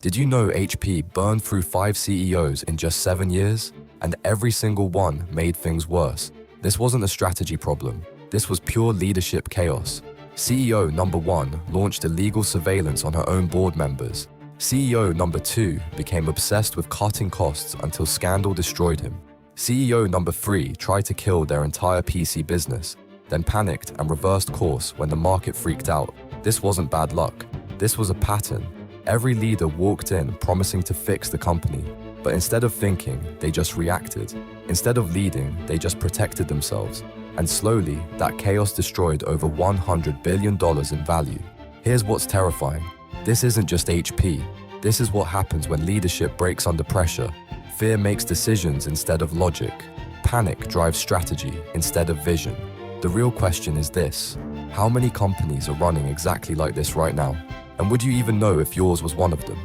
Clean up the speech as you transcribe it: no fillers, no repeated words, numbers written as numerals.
Did you know HP burned through 5 CEOs in just 7 years? And every single one made things worse. This wasn't a strategy problem. This was pure leadership chaos. CEO number 1 launched illegal surveillance on her own board members. CEO number 2 became obsessed with cutting costs until scandal destroyed him. CEO number 3 tried to kill their entire PC business, then panicked and reversed course when the market freaked out. This wasn't bad luck. This was a pattern. Every leader walked in promising to fix the company, but instead of thinking, they just reacted. Instead of leading, they just protected themselves. And slowly, that chaos destroyed over $100 billion in value. Here's what's terrifying. This isn't just HP. This is what happens when leadership breaks under pressure. Fear makes decisions instead of logic. Panic drives strategy instead of vision. The real question is this: how many companies are running exactly like this right now? And would you even know if yours was one of them?